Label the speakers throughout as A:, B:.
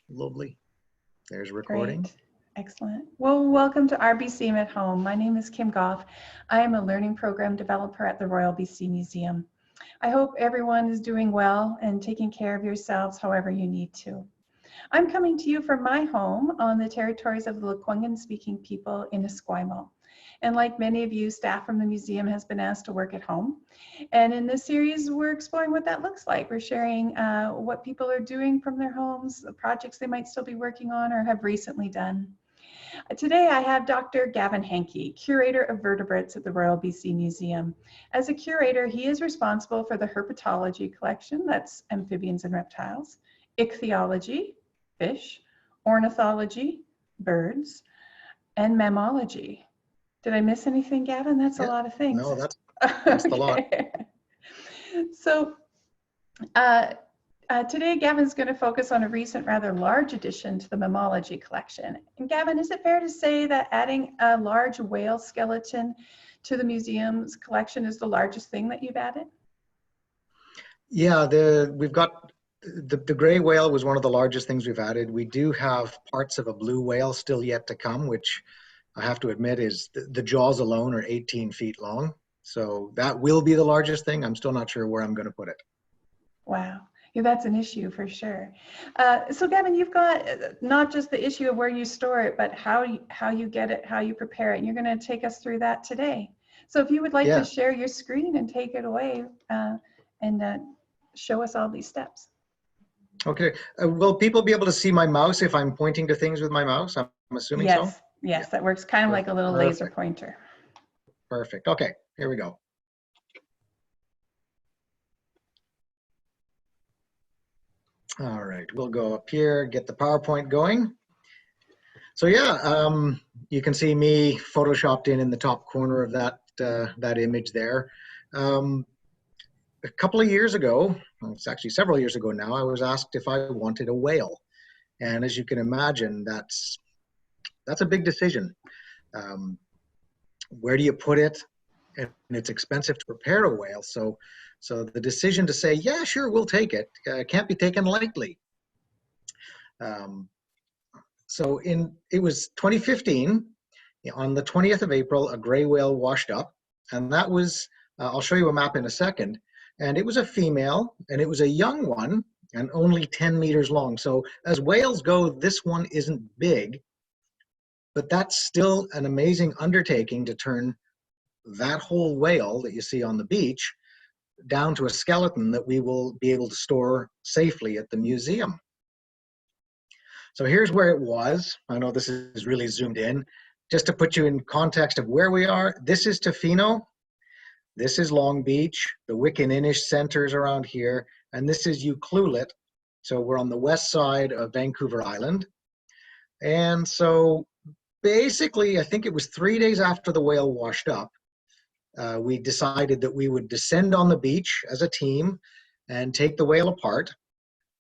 A: Lovely. There's recording.
B: Great. Excellent. Well, welcome to RBCM at Home. My name is Kim Goff. I am a learning program developer at the Royal BC Museum. I hope everyone is doing well and taking care of yourselves however you need to. I'm coming to you from my home on the territories of the Lekwungen-speaking people in Esquimalt. And like many of you, staff from the museum has been asked to work at home. And in this series, we're exploring what that looks like. We're sharing what people are doing from their homes, the projects they might still be working on or have recently done. Today, I have Dr. Gavin Hanke, curator of vertebrates at the Royal BC Museum. As a curator, he is responsible for the herpetology collection, that's amphibians and reptiles, ichthyology, fish, ornithology, birds, and mammalogy. Did I miss anything, Gavin? That's a lot of things.
A: No, that's the lot.
B: So today, Gavin's going to focus on a recent, rather large addition to the mammalogy collection. And Gavin, is it fair to say that adding a large whale skeleton to the museum's collection is the largest thing that you've added?
A: Yeah, we've got the gray whale was one of the largest things we've added. We do have parts of a blue whale still yet to come, which I have to admit is the jaws alone are 18 feet long. So that will be the largest thing. I'm still not sure where I'm going to put it.
B: Wow. Yeah, that's an issue for sure. So Gavin, you've got not just the issue of where you store it, but how you get it, how you prepare it. And you're going to take us through that today. So if you would like to share your screen and take it away and show us all these steps.
A: Okay. Will people be able to see my mouse if I'm pointing to things with my mouse? I'm assuming so?
B: Yes, that works kind of like a little laser pointer.
A: Perfect. Okay, here we go. All right, we'll go up here, get the PowerPoint going. So yeah, you can see me photoshopped in the top corner of that image there. A couple of years ago, well, it's actually several years ago now, I was asked if I wanted a whale. And as you can imagine, that's a big decision. Where do you put it? And it's expensive to prepare a whale. So the decision to say, yeah, sure, we'll take it, can't be taken lightly. So it was 2015, on the 20th of April, a gray whale washed up. And that was, I'll show you a map in a second. And it was a female, and it was a young one, and only 10 meters long. So as whales go, this one isn't big, but that's still an amazing undertaking to turn that whole whale that you see on the beach down to a skeleton that we will be able to store safely at the museum. So here's where it was. I know this is really zoomed in. Just to put you in context of where we are, this is Tofino. This is Long Beach, the Wiccan-Inish centers around here, and this is Ucluelet. So we're on the west side of Vancouver Island. And so basically, I think it was 3 days after the whale washed up, we decided that we would descend on the beach as a team and take the whale apart.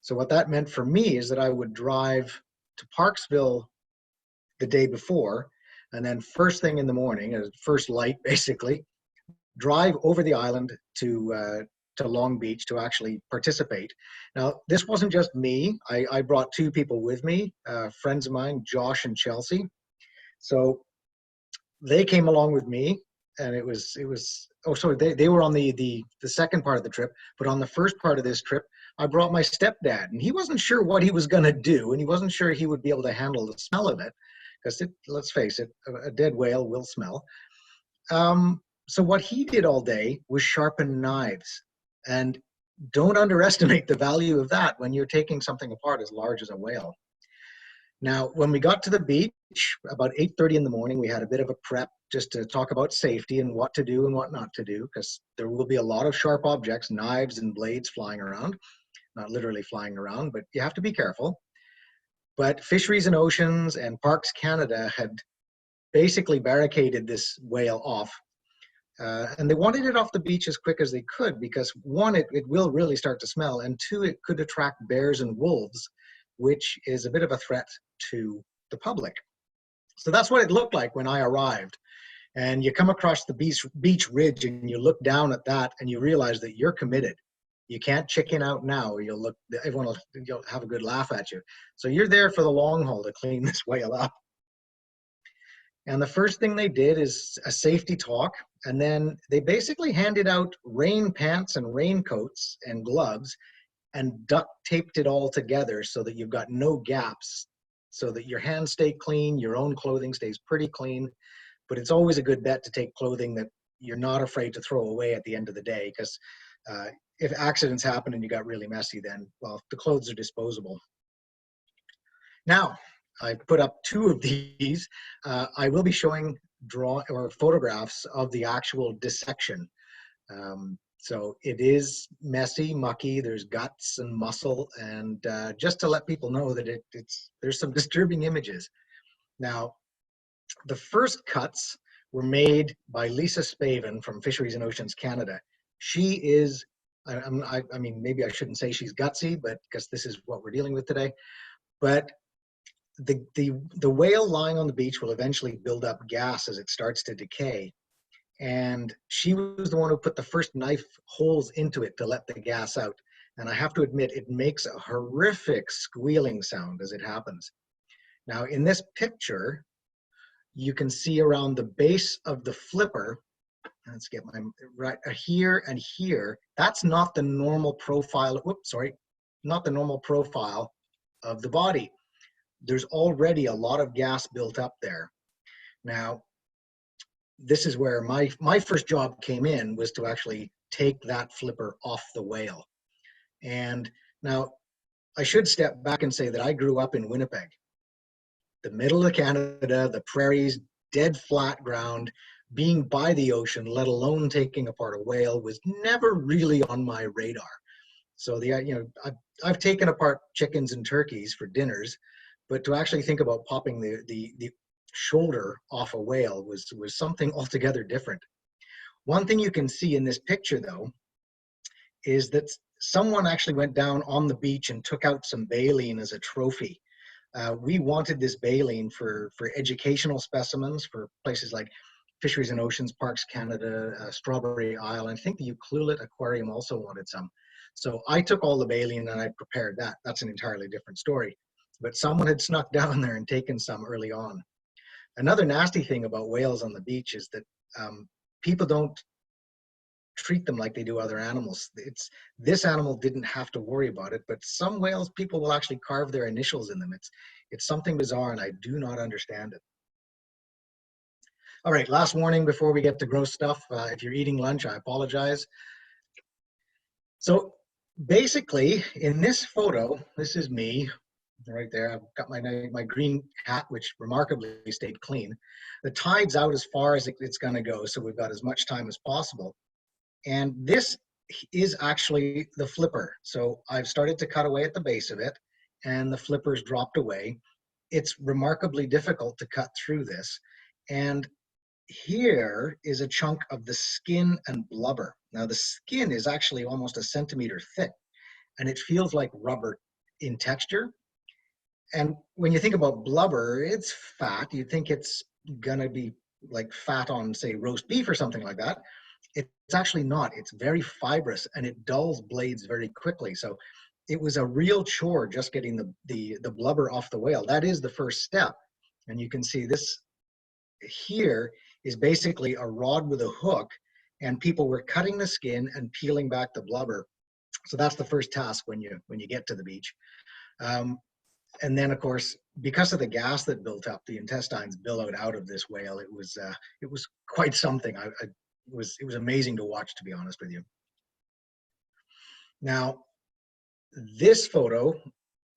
A: So what that meant for me is that I would drive to Parksville the day before, and then first thing in the morning, first light basically, drive over the island to Long Beach to actually participate. Now, this wasn't just me. I brought two people with me, friends of mine, Josh and Chelsea. So they came along with me, and it was oh, sorry, they were on the second part of the trip, but on the first part of this trip, I brought my stepdad, and he wasn't sure what he was going to do, and he wasn't sure he would be able to handle the smell of it, because let's face it, a dead whale will smell. So what he did all day was sharpen knives, and don't underestimate the value of that when you're taking something apart as large as a whale. Now, when we got to the beach, about 8:30 in the morning, we had a bit of a prep just to talk about safety and what to do and what not to do, because there will be a lot of sharp objects, knives and blades flying around, not literally flying around, but you have to be careful. But Fisheries and Oceans and Parks Canada had basically barricaded this whale off. And they wanted it off the beach as quick as they could because one, it will really start to smell, and two, it could attract bears and wolves, which is a bit of a threat to the public. So that's what it looked like when I arrived. And you come across the beach ridge and you look down at that and you realize that you're committed. You can't chicken out now, or you'll have a good laugh at you. So you're there for the long haul to clean this whale up. And the first thing they did is a safety talk, and then they basically handed out rain pants and raincoats and gloves and duct taped it all together so that you've got no gaps, so that your hands stay clean, your own clothing stays pretty clean. But it's always a good bet to take clothing that you're not afraid to throw away at the end of the day, because if accidents happen and you got really messy, then, well, the clothes are disposable. Now, I put up 2 of these. I will be showing photographs of the actual dissection. So it is messy, mucky, there's guts and muscle, and just to let people know that there's some disturbing images. Now, the first cuts were made by Lisa Spavin from Fisheries and Oceans Canada. She is, I mean, maybe I shouldn't say she's gutsy, but because this is what we're dealing with today, but the whale lying on the beach will eventually build up gas as it starts to decay. And she was the one who put the first knife holes into it to let the gas out. And I have to admit, it makes a horrific squealing sound as it happens. Now, in this picture, you can see around the base of the flipper, let's get my, right here and here, that's not the normal profile, whoops, sorry, not the normal profile of the body. There's already a lot of gas built up there. Now, this is where my first job came in, was to actually take that flipper off the whale. And now I should step back and say that I grew up in Winnipeg, the middle of Canada, the prairies, dead flat ground. Being by the ocean, let alone taking apart a whale, was never really on my radar. So I've taken apart chickens and turkeys for dinners, but to actually think about popping the shoulder off a whale was something altogether different. One thing you can see in this picture, though, is that someone actually went down on the beach and took out some baleen as a trophy. We wanted this baleen for educational specimens for places like Fisheries and Oceans, Parks Canada, Strawberry Isle, and I think the Ucluelet Aquarium also wanted some. So I took all the baleen and I prepared that. That's an entirely different story. But someone had snuck down there and taken some early on. Another nasty thing about whales on the beach is that people don't treat them like they do other animals. This animal didn't have to worry about it, but some whales, people will actually carve their initials in them. It's something bizarre, and I do not understand it. All right, last warning before we get to gross stuff. If you're eating lunch, I apologize. So basically, in this photo, this is me right there. I've got my green hat, which remarkably stayed clean. The tide's out as far as it's going to go, so we've got as much time as possible. And this is actually the flipper. So I've started to cut away at the base of it, and the flipper's dropped away. It's remarkably difficult to cut through this. And here is a chunk of the skin and blubber. Now, the skin is actually almost a centimeter thick, and it feels like rubber in texture. And when you think about blubber, it's fat. You think it's gonna be like fat on, say, roast beef or something like that. It's actually not. It's very fibrous, and it dulls blades very quickly. So it was a real chore just getting the blubber off the whale. That is the first step. And you can see this here is basically a rod with a hook, and people were cutting the skin and peeling back the blubber. So that's the first task when you get to the beach. And then, of course, because of the gas that built up, the intestines billowed out of this whale. It was quite something. It was amazing to watch, to be honest with you. Now, this photo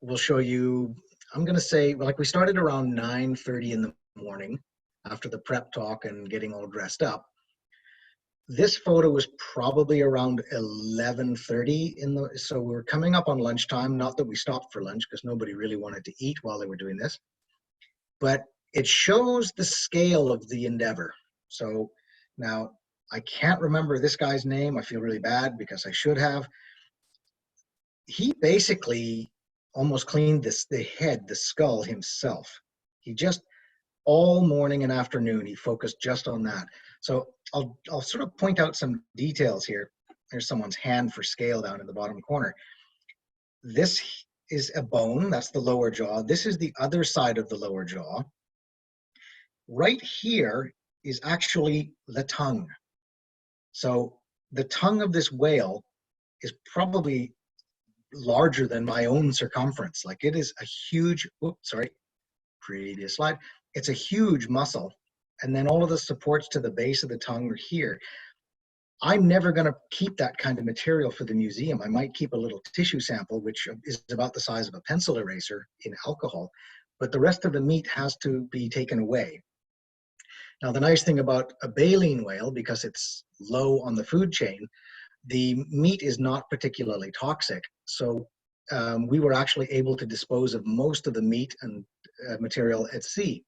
A: will show you, I'm going to say, like, we started around 9:30 in the morning after the prep talk and getting all dressed up. This photo was probably around 11:30 so we're coming up on lunchtime. Not that we stopped for lunch, because nobody really wanted to eat while they were doing this, but it shows the scale of the endeavor. So now I can't remember this guy's name. I feel really bad because I should have. He basically almost cleaned the skull himself. He just, all morning and afternoon, he focused just on that. So I'll sort of point out some details here. there's someone's hand for scale down in the bottom corner. This is a bone, that's the lower jaw. This is the other side of the lower jaw. Right here is actually the tongue. So the tongue of this whale is probably larger than my own circumference. Like it is a huge, oops, sorry, previous slide. It's a huge muscle. And then all of the supports to the base of the tongue are here. I'm never going to keep that kind of material for the museum. I might keep a little tissue sample, which is about the size of a pencil eraser in alcohol, but the rest of the meat has to be taken away. Now, the nice thing about a baleen whale, because it's low on the food chain, the meat is not particularly toxic. So we were actually able to dispose of most of the meat and material at sea.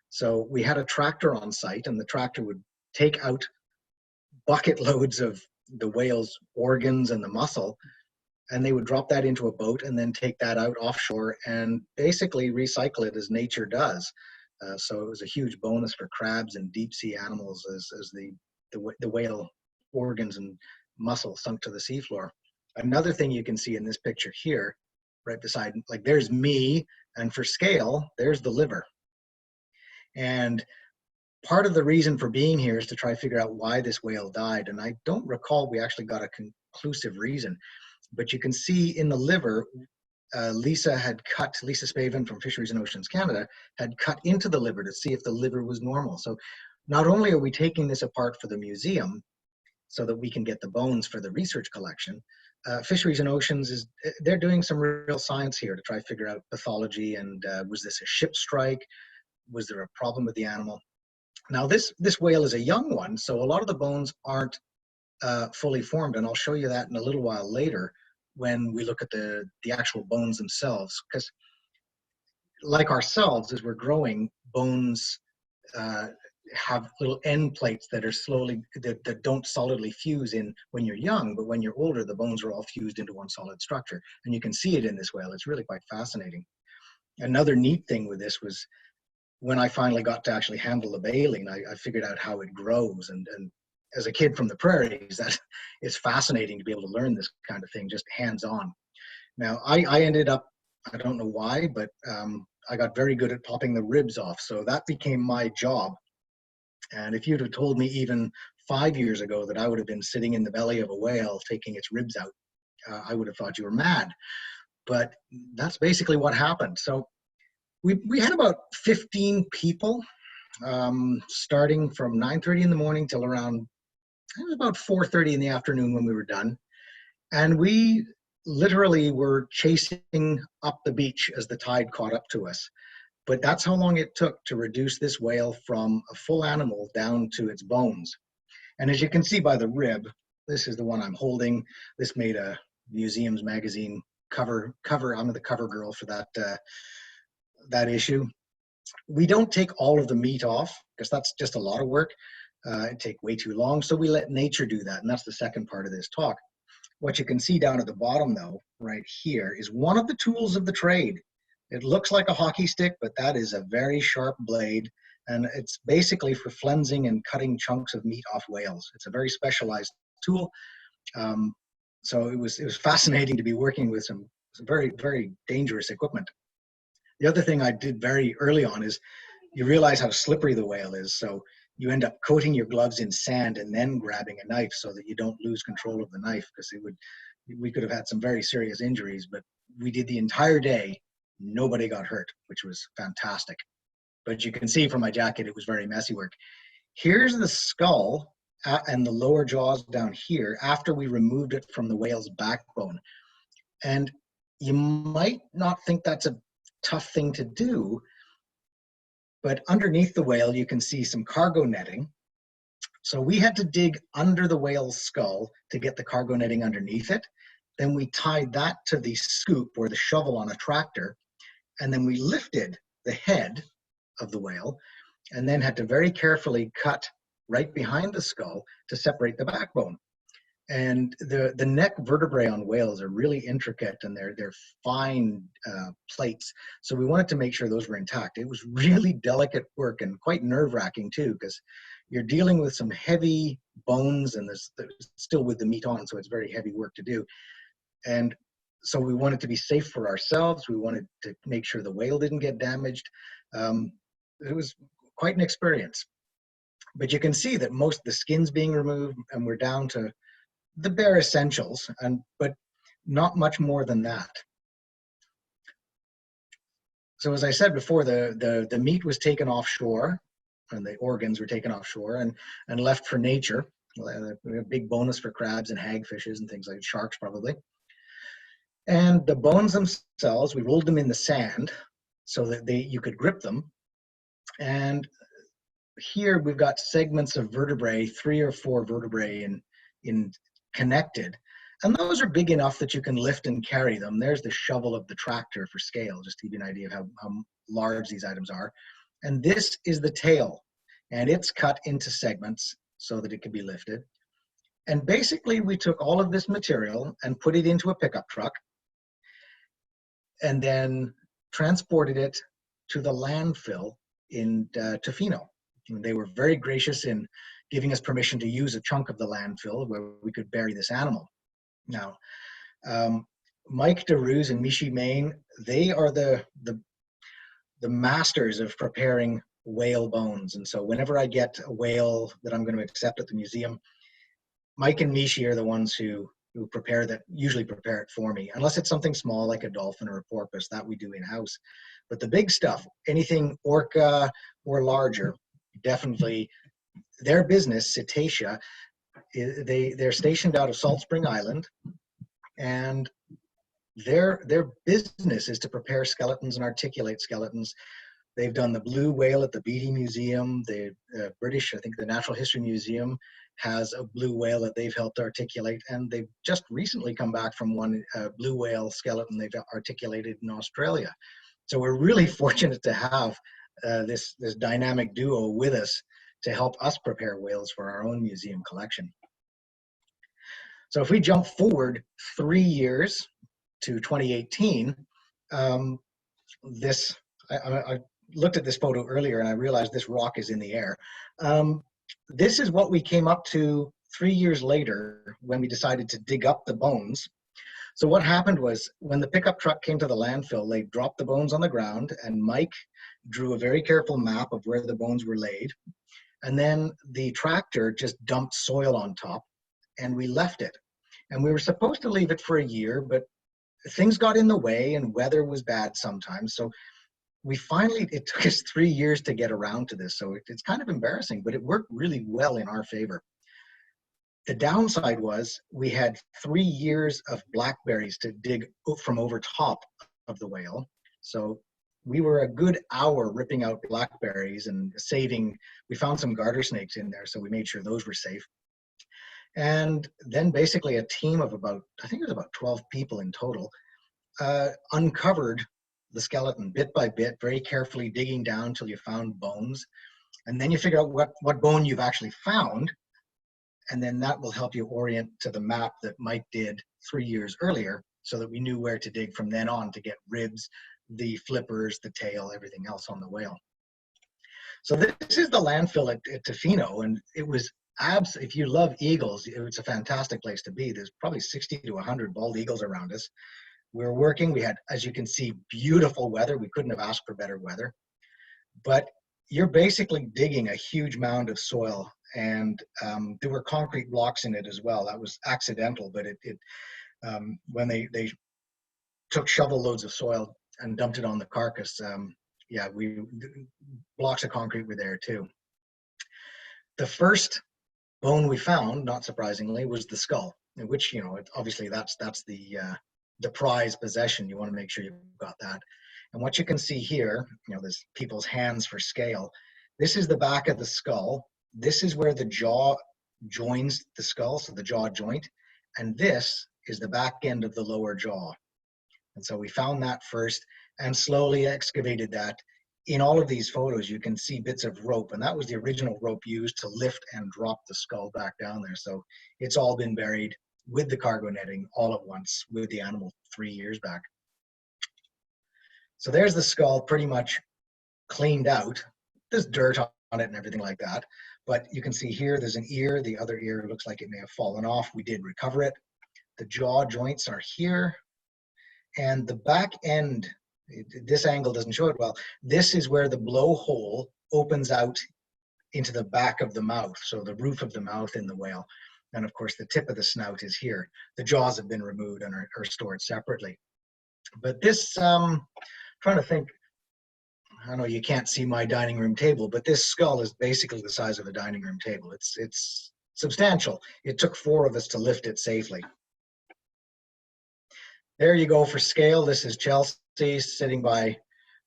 A: So we had a tractor on site, and the tractor would take out bucket loads of the whale's organs and the muscle, and they would drop that into a boat and then take that out offshore and basically recycle it as nature does. So it was a huge bonus for crabs and deep sea animals as the whale organs and muscle sunk to the seafloor. Another thing you can see in this picture here, right beside, like there's me, and for scale, there's the liver. And part of the reason for being here is to try to figure out why this whale died. And I don't recall we actually got a conclusive reason, but you can see in the liver, Lisa Spaven from Fisheries and Oceans Canada had cut into the liver to see if the liver was normal. So not only are we taking this apart for the museum so that we can get the bones for the research collection, Fisheries and Oceans they're doing some real science here to try to figure out pathology and was this a ship strike? Was there a problem with the animal? Now this whale is a young one, so a lot of the bones aren't fully formed, and I'll show you that in a little while later when we look at the actual bones themselves, because like ourselves, as we're growing, bones have little end plates that are that don't solidly fuse in when you're young, but when you're older, the bones are all fused into one solid structure, and you can see it in this whale. It's really quite fascinating. Another neat thing with this was when I finally got to actually handle the baleen, I figured out how it grows. And as a kid from the prairies, that it's fascinating to be able to learn this kind of thing, just hands-on. Now, I ended up, I don't know why, but I got very good at popping the ribs off. So that became my job. And if you'd have told me even 5 years ago that I would have been sitting in the belly of a whale taking its ribs out, I would have thought you were mad. But that's basically what happened. So we had about 15 people, starting from 9:30 in the morning till around, it was about 4:30 in the afternoon when we were done. And we literally were chasing up the beach as the tide caught up to us. But that's how long it took to reduce this whale from a full animal down to its bones. And as you can see by the rib, this is the one I'm holding. This made a Museums magazine cover. I'm the cover girl for that issue. We don't take all of the meat off because that's just a lot of work. It'd take way too long. So we let nature do that. And that's the second part of this talk. What you can see down at the bottom though, right here, is one of the tools of the trade. It looks like a hockey stick, but that is a very sharp blade. And it's basically for flensing and cutting chunks of meat off whales. It's a very specialized tool. So it was fascinating to be working with some very, very dangerous equipment. The other thing I did very early on is you realize how slippery the whale is. So you end up coating your gloves in sand and then grabbing a knife so that you don't lose control of the knife, because we could have had some very serious injuries, but we did the entire day. Nobody got hurt, which was fantastic. But you can see from my jacket, it was very messy work. Here's the skull and the lower jaws down here after we removed it from the whale's backbone. And you might not think that's a tough thing to do, but underneath the whale you can see some cargo netting. So we had to dig under the whale's skull to get the cargo netting underneath it. Then we tied that to the scoop or the shovel on a tractor, and then we lifted the head of the whale and then had to very carefully cut right behind the skull to separate the backbone. And the neck vertebrae on whales are really intricate, and they're fine plates. So we wanted to make sure those were intact. It was really delicate work and quite nerve-wracking too, because you're dealing with some heavy bones, and there's still with the meat on, so it's very heavy work to do. And so we wanted to be safe for ourselves. We wanted to make sure the whale didn't get damaged. It was quite an experience. But you can see that most of the skin's being removed, and we're down to the bare essentials, but not much more than that. So as I said before, the meat was taken offshore, and the organs were taken offshore and left for nature. A big bonus for crabs and hagfishes and things like sharks probably. And the bones themselves, we rolled them in the sand so that you could grip them. And here we've got segments of vertebrae, 3 or 4 vertebrae in connected. And those are big enough that you can lift and carry them. There's the shovel of the tractor for scale, just to give you an idea of how large these items are. And this is the tail, and it's cut into segments so that it can be lifted. And basically we took all of this material and put it into a pickup truck and then transported it to the landfill in Tofino. And they were very gracious in giving us permission to use a chunk of the landfill where we could bury this animal. Now, Mike DeRuse and Michi Main, they are the masters of preparing whale bones. And so whenever I get a whale that I'm going to accept at the museum, Mike and Michi are the ones who usually prepare it for me, unless it's something small like a dolphin or a porpoise, that we do in-house. But the big stuff, anything orca or larger, definitely their business, Cetacea, they're stationed out of Salt Spring Island, and their business is to prepare skeletons and articulate skeletons. They've done the blue whale at the Beatty Museum. The British, I think the Natural History Museum has a blue whale that they've helped articulate, and they've just recently come back from one blue whale skeleton they've articulated in Australia. So we're really fortunate to have this dynamic duo with us to help us prepare whales for our own museum collection. So if we jump forward 3 years to 2018, I looked at this photo earlier and I realized this rock is in the air. This is what we came up to 3 years later when we decided to dig up the bones. So what happened was when the pickup truck came to the landfill, they dropped the bones on the ground, and Mike drew a very careful map of where the bones were laid. And then the tractor just dumped soil on top, and we left it. And we were supposed to leave it for a year, but things got in the way and weather was bad sometimes. So it took us 3 years to get around to this. So it's kind of embarrassing, but it worked really well in our favor. The downside was we had 3 years of blackberries to dig from over top of the whale. So we were a good hour ripping out blackberries and we found some garter snakes in there, so we made sure those were safe. And then basically a team of I think it was about 12 people in total, uncovered the skeleton bit by bit, very carefully digging down till you found bones. And then you figure out what bone you've actually found, and then that will help you orient to the map that Mike did 3 years earlier, so that we knew where to dig from then on to get ribs, the flippers, the tail, everything else on the whale. So this is the landfill at Tofino, and it was if you love eagles, it's a fantastic place to be. There's probably 60 to 100 bald eagles around us. We were working, we had, as you can see, beautiful weather. We couldn't have asked for better weather. But you're basically digging a huge mound of soil, and there were concrete blocks in it as well. That was accidental, but when they took shovel loads of soil and dumped it on the carcass, blocks of concrete were there too. The first bone we found, not surprisingly, was the skull, in which, obviously that's the prized possession. You want to make sure you've got that. And what you can see here, there's people's hands for scale. This is the back of the skull. This is where the jaw joins the skull, so the jaw joint. And this is the back end of the lower jaw. And so we found that first and slowly excavated that. In all of these photos, you can see bits of rope, and that was the original rope used to lift and drop the skull back down there. So it's all been buried with the cargo netting all at once with the animal 3 years back. So there's the skull pretty much cleaned out. There's dirt on it and everything like that, But you can see here, there's an ear. The other ear looks like it may have fallen off. We did recover it. The jaw joints are here. And the back end, this angle doesn't show it well. This is where the blowhole opens out into the back of the mouth. So the roof of the mouth in the whale. And of course, the tip of the snout is here. The jaws have been removed and are stored separately. But this, trying to think, I know you can't see my dining room table, but this skull is basically the size of a dining room table. It's substantial. It took 4 of us to lift it safely. There you go for scale. This is Chelsea sitting by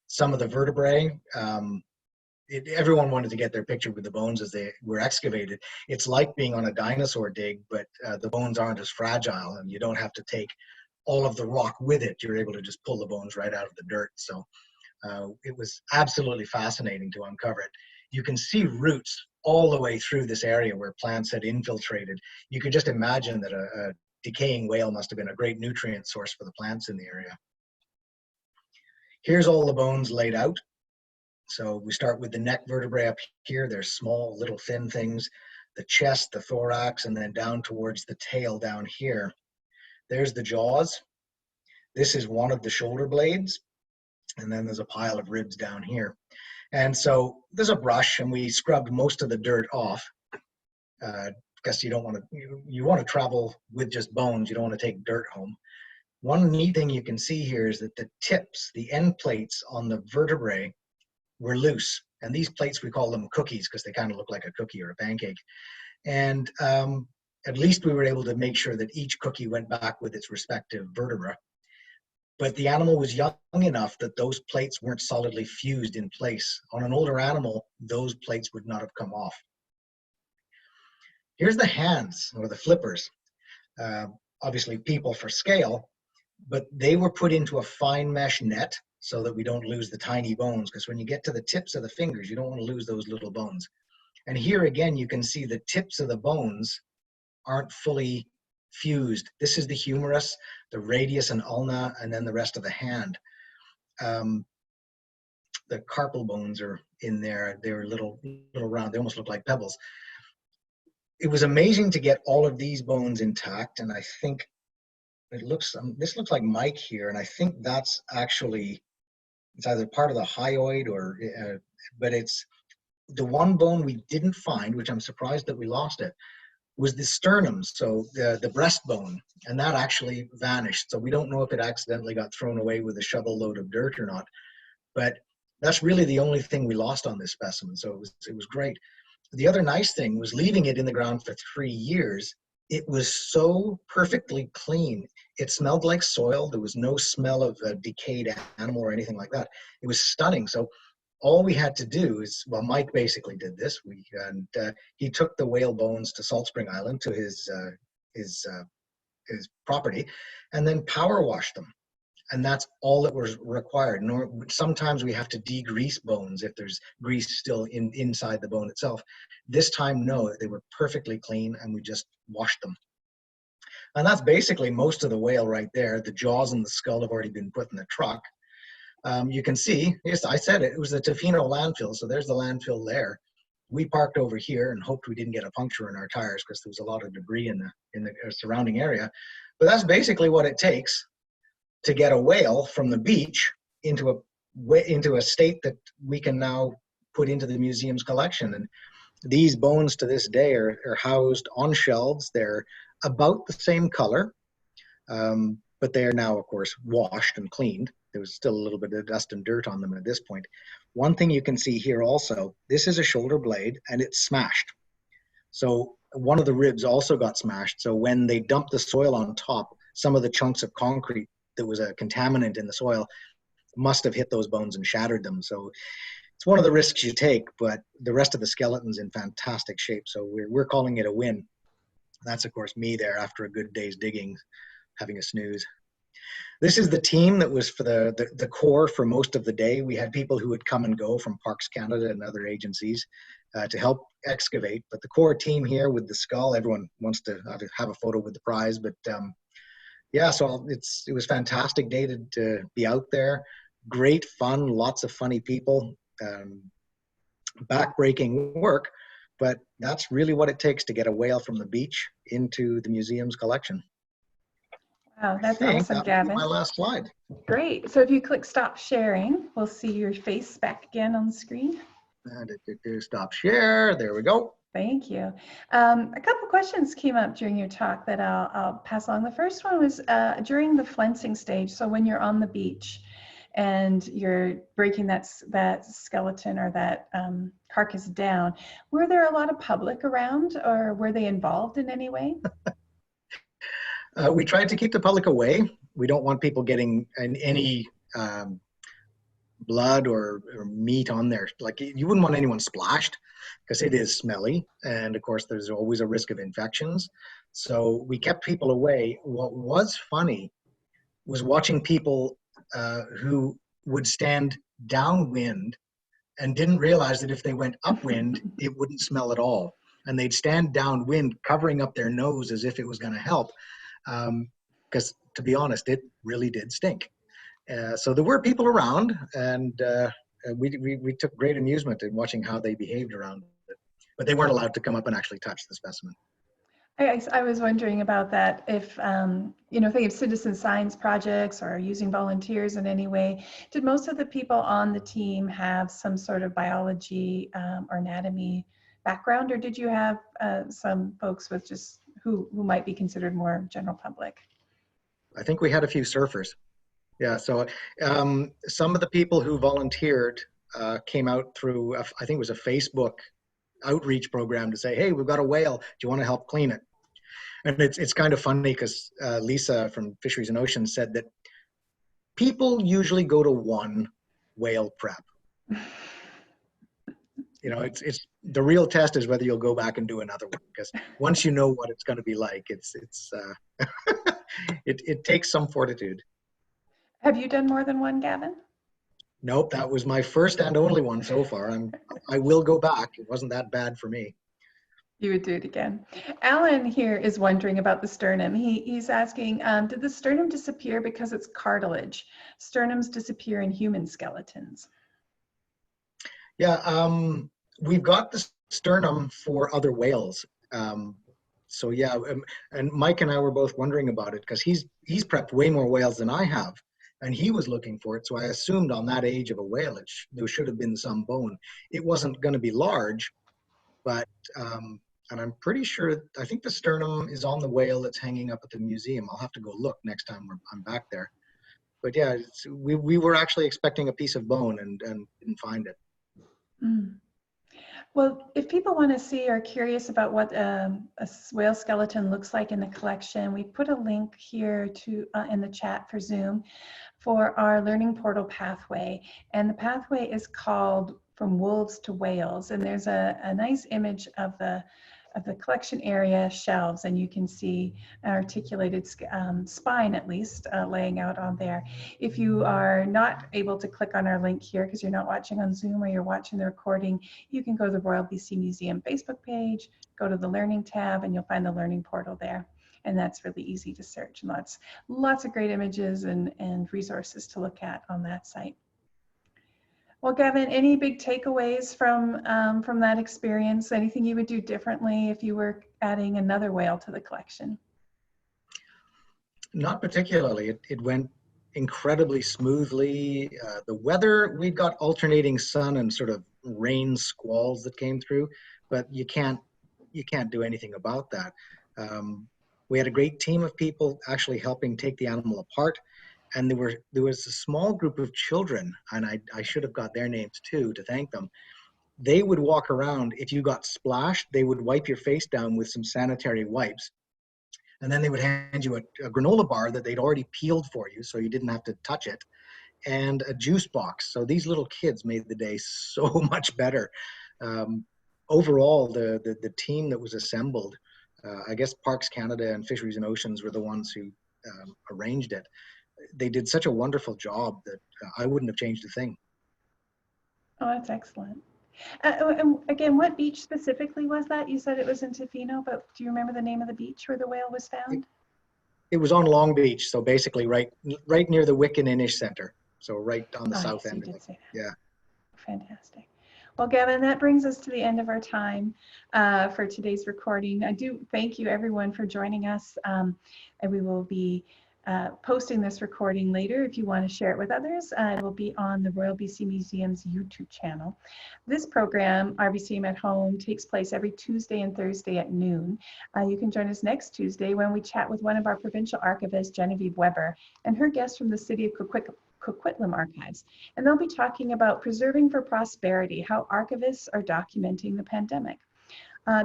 A: some of the vertebrae. Everyone wanted to get their picture with the bones as they were excavated. It's like being on a dinosaur dig, but the bones aren't as fragile, and you don't have to take all of the rock with it. You're able to just pull the bones right out of the dirt. So it was absolutely fascinating to uncover it. You can see roots all the way through this area where plants had infiltrated. You could just imagine that a decaying whale must have been a great nutrient source for the plants in the area. Here's all the bones laid out. So we start with the neck vertebrae up here. They're small, little thin things. The chest, the thorax, and then down towards the tail down here. There's the jaws. This is one of the shoulder blades. And then there's a pile of ribs down here. And so there's a brush, and we scrubbed most of the dirt off. Because you don't want to, you want to travel with just bones. You don't want to take dirt home. One neat thing you can see here is that the tips, the end plates on the vertebrae were loose. And these plates, we call them cookies because they kind of look like a cookie or a pancake. And at least we were able to make sure that each cookie went back with its respective vertebra. But the animal was young enough that those plates weren't solidly fused in place. On an older animal, those plates would not have come off. Here's the hands, or the flippers. Obviously people for scale, but they were put into a fine mesh net so that we don't lose the tiny bones, because when you get to the tips of the fingers, you don't want to lose those little bones. And here again, you can see the tips of the bones aren't fully fused. This is the humerus, the radius and ulna, and then the rest of the hand. The carpal bones are in there. They're little round. They almost look like pebbles. It was amazing to get all of these bones intact, and I think it looks, this looks like Mike here, and I think that's actually, it's either part of the hyoid or, but it's the one bone we didn't find, which I'm surprised that we lost it, was the sternum, so the breastbone, and that actually vanished. So we don't know if it accidentally got thrown away with a shovel load of dirt or not, but that's really the only thing we lost on this specimen, so it was great. The other nice thing was leaving it in the ground for 3 years. It was so perfectly clean. It smelled like soil. There was no smell of a decayed animal or anything like that. It was stunning. So all we had to do is, well, Mike basically did this. He took the whale bones to Salt Spring Island, to his property, and then power washed them. And that's all that was required. Sometimes we have to degrease bones if there's grease still inside the bone itself. This time, no, they were perfectly clean, and we just washed them. And that's basically most of the whale right there. The jaws and the skull have already been put in the truck. You can see, yes, I said it was the Tofino landfill, so there's the landfill there. We parked over here and hoped we didn't get a puncture in our tires because there was a lot of debris in the surrounding area. But that's basically what it takes to get a whale from the beach into a state that we can now put into the museum's collection. And these bones to this day are housed on shelves. They're about the same color, but they are now, of course, washed and cleaned. There was still a little bit of dust and dirt on them at this point. One thing you can see here also, this is a shoulder blade and it's smashed. So one of the ribs also got smashed. So when they dumped the soil on top, some of the chunks of concrete that was a contaminant in the soil must have hit those bones and shattered them. So it's one of the risks you take, but the rest of the skeleton's in fantastic shape. So we're calling it a win. That's, of course, me there after a good day's digging, having a snooze. This is the team that was for the core for most of the day. We had people who would come and go from Parks Canada and other agencies to help excavate. But the core team here with the skull, everyone wants to have a photo with the prize. But yeah, so it was a fantastic day to be out there. Great fun, lots of funny people, back-breaking work. but that's really what it takes to get a whale from the beach into the museum's collection.
B: Wow,
A: I
B: that's
A: think
B: awesome,
A: that will be my
B: Gavin.
A: last slide.
B: Great. So if you click stop sharing, we'll see your face back again on the screen.
A: Stop share. There we go.
B: Thank you. A couple questions came up during your talk that I'll pass along. The first one was during the flensing stage. So when you're on the beach and you're breaking that skeleton or that carcass down, were there a lot of public around, or were they involved in any way?
A: We tried to keep the public away. We don't want people getting any blood or meat on there. Like, you wouldn't want anyone splashed because it is smelly. And of course, there's always a risk of infections. So we kept people away. What was funny was watching people who would stand downwind and didn't realize that if they went upwind, it wouldn't smell at all. And they'd stand downwind, covering up their nose as if it was going to help. Because to be honest, it really did stink. So there were people around, and we took great amusement in watching how they behaved around it. But they weren't allowed to come up and actually touch the specimen.
B: I was wondering about that. If, think of citizen science projects or using volunteers in any way, did most of the people on the team have some sort of biology or anatomy background, or did you have some folks with just who might be considered more general public?
A: I think we had a few surfers. Yeah, so some of the people who volunteered came out through, I think it was a Facebook outreach program to say, hey, we've got a whale. Do you want to help clean it? And it's kind of funny because Lisa from Fisheries and Oceans said that people usually go to one whale prep. It's the real test is whether you'll go back and do another one, because once you know what it's going to be like, it takes some fortitude.
B: Have you done more than one, Gavin?
A: Nope, that was my first and only one so far. I will go back. It wasn't that bad for me.
B: You would do it again. Alan here is wondering about the sternum. He's asking, did the sternum disappear because it's cartilage? Sternums disappear in human skeletons.
A: Yeah, we've got the sternum for other whales. So yeah, and Mike and I were both wondering about it because he's prepped way more whales than I have, and he was looking for it. So I assumed on that age of a whale, there should have been some bone. It wasn't going to be large, but and I'm pretty sure, I think the sternum is on the whale that's hanging up at the museum. I'll have to go look next time I'm back there. But yeah, we were actually expecting a piece of bone and didn't find it.
B: Mm. Well, if people want to see or are curious about what a whale skeleton looks like in the collection, we put a link here to in the chat for Zoom for our learning portal pathway. And the pathway is called From Wolves to Whales. And there's a nice image of the collection area shelves, and you can see an articulated spine, at least, laying out on there. If you are not able to click on our link here because you're not watching on Zoom or you're watching the recording, you can go to the Royal BC Museum Facebook page, go to the Learning tab, and you'll find the Learning portal there. And that's really easy to search, and lots of great images and resources to look at on that site. Well, Gavin, any big takeaways from that experience? Anything you would do differently if you were adding another whale to the collection?
A: Not particularly. It went incredibly smoothly. The weather, we got alternating sun and sort of rain squalls that came through, but you can't do anything about that. We had a great team of people actually helping take the animal apart. And there was a small group of children, and I should have got their names too to thank them. They would walk around. If you got splashed, they would wipe your face down with some sanitary wipes. And then they would hand you a granola bar that they'd already peeled for you, so you didn't have to touch it, and a juice box. So these little kids made the day so much better. Overall, the team that was assembled, I guess Parks Canada and Fisheries and Oceans were the ones who arranged it. They did such a wonderful job that I wouldn't have changed a thing.
B: Oh, that's excellent. And again, what beach specifically was that? You said it was in Tofino, but do you remember the name of the beach where the whale was found?
A: It was on Long Beach, so basically right near the Wiccan Inish Center. So right on the south end of it.
B: Say that.
A: Yeah.
B: Fantastic. Well, Gavin, that brings us to the end of our time for today's recording. I do thank you everyone for joining us, and we will be posting this recording later if you want to share it with others. It will be on the Royal BC Museum's YouTube channel. This program, RBCM at Home, takes place every Tuesday and Thursday at noon. You can join us next Tuesday when we chat with one of our provincial archivists, Genevieve Weber, and her guest from the City of Coquitlam Archives. And they'll be talking about preserving for prosperity, how archivists are documenting the pandemic.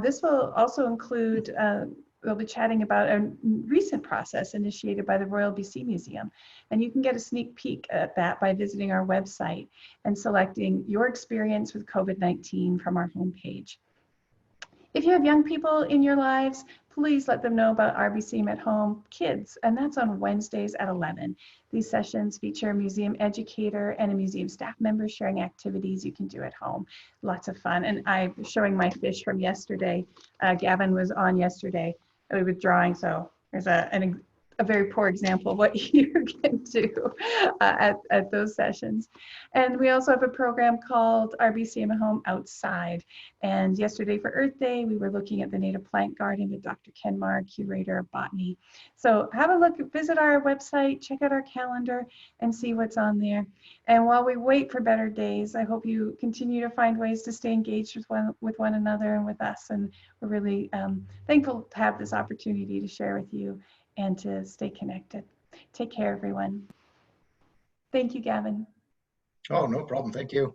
B: This will also include, we'll be chatting about a recent process initiated by the Royal BC Museum. And you can get a sneak peek at that by visiting our website and selecting your experience with COVID-19 from our homepage. If you have young people in your lives, please let them know about RBCM at Home Kids, and that's on Wednesdays at 11. These sessions feature a museum educator and a museum staff member sharing activities you can do at home. Lots of fun, and I'm showing my fish from yesterday. Gavin was on yesterday with drawing, so there's a very poor example of what you can do at those sessions. And we also have a program called RBCM at Home Outside. And yesterday for Earth Day, we were looking at the native plant garden with Dr. Ken Marr, curator of botany. So have a look, visit our website, check out our calendar and see what's on there. And while we wait for better days, I hope you continue to find ways to stay engaged with one another and with us. And we're really thankful to have this opportunity to share with you and to stay connected. Take care, everyone. Thank you, Gavin.
A: Oh, no problem. Thank you.